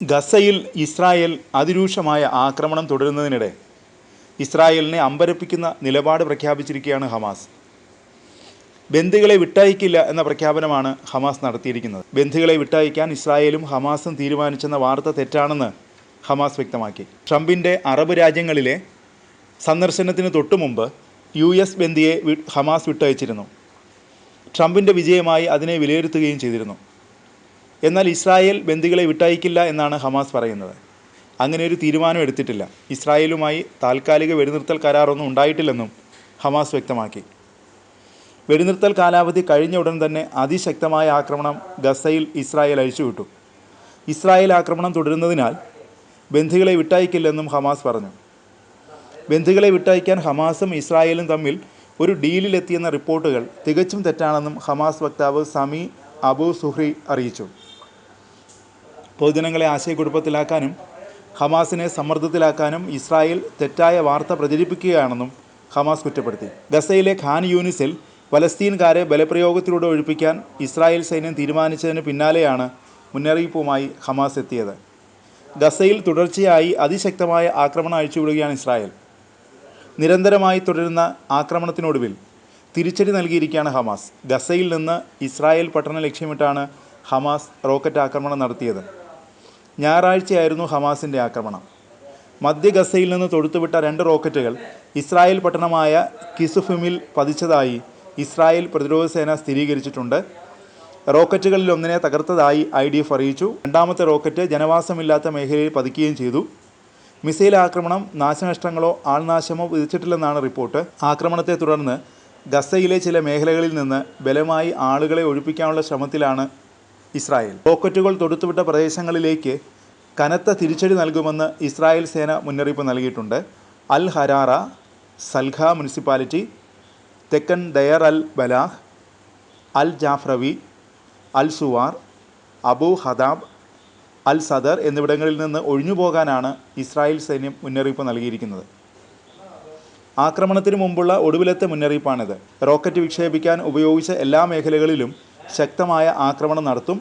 ഗസയിൽ ഇസ്രായേൽ അതിരൂക്ഷമായ ആക്രമണം തുടരുന്നതിനിടെ ഇസ്രായേലിനെ അമ്പരപ്പിക്കുന്ന നിലപാട് പ്രഖ്യാപിച്ചിരിക്കുകയാണ് ഹമാസ്. ബന്ദികളെ വിട്ടയക്കില്ല എന്ന പ്രഖ്യാപനമാണ് ഹമാസ് നടത്തിയിരിക്കുന്നത്. ബന്ദികളെ വിട്ടയക്കാൻ ഇസ്രായേലും ഹമാസും തീരുമാനിച്ചെന്ന വാർത്ത തെറ്റാണെന്ന് ഹമാസ് വ്യക്തമാക്കി. ട്രംപിൻ്റെ അറബ് രാജ്യങ്ങളിലെ സന്ദർശനത്തിന് തൊട്ടുമുമ്പ് US ബന്ദിയെ ഹമാസ് വിട്ടയച്ചിരുന്നു. ട്രംപിൻ്റെ വിജയമായി അതിനെ വിലയിരുത്തുകയും ചെയ്തിരുന്നു. എന്നാൽ ഇസ്രായേൽ ബന്ദികളെ വിട്ടയക്കില്ല എന്നാണ് ഹമാസ് പറയുന്നത്. അങ്ങനെ ഒരു തീരുമാനം എടുത്തിട്ടില്ല. ഇസ്രായേലുമായി താൽക്കാലിക വെടിനിർത്തൽ കരാറൊന്നും ഉണ്ടായിട്ടില്ലെന്നും ഹമാസ് വ്യക്തമാക്കി. വെടിനിർത്തൽ കാലാവധി കഴിഞ്ഞ ഉടൻ തന്നെ അതിശക്തമായ ആക്രമണം ഗസയിൽ ഇസ്രായേൽ അഴിച്ചുവിട്ടു. ഇസ്രായേൽ ആക്രമണം തുടരുന്നതിനാൽ ബന്ദികളെ വിട്ടയക്കില്ലെന്നും ഹമാസ് പറഞ്ഞു. ബന്ദികളെ വിട്ടയക്കാൻ ഹമാസും ഇസ്രായേലും തമ്മിൽ ഒരു ഡീലിലെത്തിയെന്ന റിപ്പോർട്ടുകൾ തികച്ചും തെറ്റാണെന്നും ഹമാസ് വക്താവ് സമി അബു സുഹ്രി അറിയിച്ചു. പൊതുജനങ്ങളെ ആശയക്കുഴപ്പത്തിലാക്കാനും ഹമാസിനെ സമ്മർദ്ദത്തിലാക്കാനും ഇസ്രായേൽ തെറ്റായ വാർത്ത പ്രചരിപ്പിക്കുകയാണെന്നും ഹമാസ് കുറ്റപ്പെടുത്തി. ഗസയിലെ ഖാൻ യൂനിസിൽ പലസ്തീൻകാരെ ബലപ്രയോഗത്തിലൂടെ ഒഴിപ്പിക്കാൻ ഇസ്രായേൽ സൈന്യം തീരുമാനിച്ചതിന് പിന്നാലെയാണ് മുന്നറിയിപ്പുമായി ഹമാസ് എത്തിയത്. ഗസയിൽ തുടർച്ചയായി അതിശക്തമായ ആക്രമണം അഴിച്ചുവിടുകയാണ് ഇസ്രായേൽ. നിരന്തരമായി തുടരുന്ന ആക്രമണത്തിനൊടുവിൽ തിരിച്ചടി നൽകിയിരിക്കുകയാണ് ഹമാസ്. ഗസയിൽ നിന്ന് ഇസ്രായേൽ പട്ടണം ലക്ഷ്യമിട്ടാണ് ഹമാസ് റോക്കറ്റ് ആക്രമണം നടത്തിയത്. ഞായറാഴ്ചയായിരുന്നു ഹമാസിൻ്റെ ആക്രമണം. മധ്യ ഗസയിൽ നിന്ന് തൊടുത്തുവിട്ട 2 റോക്കറ്റുകൾ ഇസ്രായേൽ പട്ടണമായ കിസുഫിമിൽ പതിച്ചതായി ഇസ്രായേൽ പ്രതിരോധ സേന സ്ഥിരീകരിച്ചിട്ടുണ്ട്. റോക്കറ്റുകളിൽ ഒന്നിനെ തകർത്തതായി IDF അറിയിച്ചു. രണ്ടാമത്തെ റോക്കറ്റ് ജനവാസമില്ലാത്ത മേഖലയിൽ പതിക്കുകയും ചെയ്തു. മിസൈൽ ആക്രമണം നാശനഷ്ടങ്ങളോ ആൾനാശമോ വിധിച്ചിട്ടില്ലെന്നാണ് റിപ്പോർട്ട്. ആക്രമണത്തെ തുടർന്ന് ഗസയിലെ ചില മേഖലകളിൽ നിന്ന് ബലമായി ആളുകളെ ഒഴിപ്പിക്കാനുള്ള ശ്രമത്തിലാണ് ഇസ്രായേൽ. റോക്കറ്റുകൾ തൊടുത്തുവിട്ട പ്രദേശങ്ങളിലേക്ക് കനത്ത തിരിച്ചടി നൽകുമെന്ന് ഇസ്രായേൽ സേന മുന്നറിയിപ്പ് നൽകിയിട്ടുണ്ട്. അൽ ഹരാറ, സൽഖ മുനിസിപ്പാലിറ്റി, തെക്കൻ ദയർ അൽ ബലാഹ്, അൽ ജാഫ്രവി, അൽ സുവാർ, അബു ഹദാബ്, അൽ സദർ എന്നിവിടങ്ങളിൽ നിന്ന് ഒഴിഞ്ഞുപോകാനാണ് ഇസ്രായേൽ സൈന്യം മുന്നറിയിപ്പ് നൽകിയിരിക്കുന്നത്. ആക്രമണത്തിന് മുമ്പുള്ള ഒടുവിലത്തെ മുന്നറിയിപ്പാണിത്. റോക്കറ്റ് വിക്ഷേപിക്കാൻ ഉപയോഗിച്ച എല്ലാ മേഖലകളിലും ശക്തമായ ആക്രമണം നടത്തും.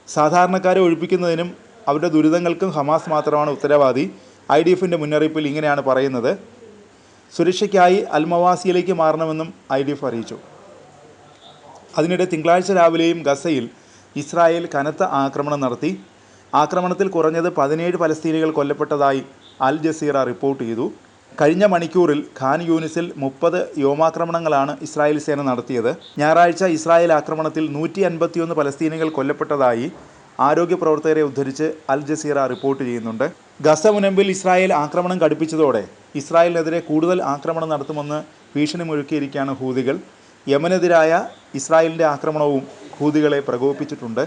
സാധാരണക്കാരെ ഒഴിപ്പിക്കുന്നതിനും അവരുടെ ദുരിതങ്ങൾക്കും ഹമാസ് മാത്രമാണ് ഉത്തരവാദി. IDFൻ്റെ മുന്നറിയിപ്പിൽ ഇങ്ങനെയാണ് പറയുന്നത്. സുരക്ഷയ്ക്കായി അൽമവാസിയിലേക്ക് മാറണമെന്നും IDF അറിയിച്ചു. അതിനിടെ തിങ്കളാഴ്ച രാവിലെയും ഗസയിൽ ഇസ്രായേൽ കനത്ത ആക്രമണം നടത്തി. ആക്രമണത്തിൽ കുറഞ്ഞത് 17 പലസ്തീനികൾ കൊല്ലപ്പെട്ടതായി അൽ ജസീറ റിപ്പോർട്ട് ചെയ്തു. കഴിഞ്ഞ മണിക്കൂറിൽ ഖാൻ യൂനിസിൽ 30 വ്യോമാക്രമണങ്ങളാണ് ഇസ്രായേൽ സേന നടത്തിയത്. ഞായറാഴ്ച ഇസ്രായേൽ ആക്രമണത്തിൽ 151 പലസ്തീനികൾ കൊല്ലപ്പെട്ടതായി ആരോഗ്യ പ്രവർത്തകരെ ഉദ്ധരിച്ച് അൽ ജസീറ റിപ്പോർട്ട് ചെയ്യുന്നുണ്ട്. ഗസ മുനമ്പിൽ ഇസ്രായേൽ ആക്രമണം കടുപ്പിച്ചതോടെ ഇസ്രായേലിനെതിരെ കൂടുതൽ ആക്രമണം നടത്തുമെന്ന് ഭീഷണി മുഴക്കിയിരിക്കുകയാണ് ഹൂതികൾ. യമനെതിരായ ഇസ്രായേലിൻ്റെ ആക്രമണവും ഹൂതികളെ പ്രകോപിപ്പിച്ചിട്ടുണ്ട്.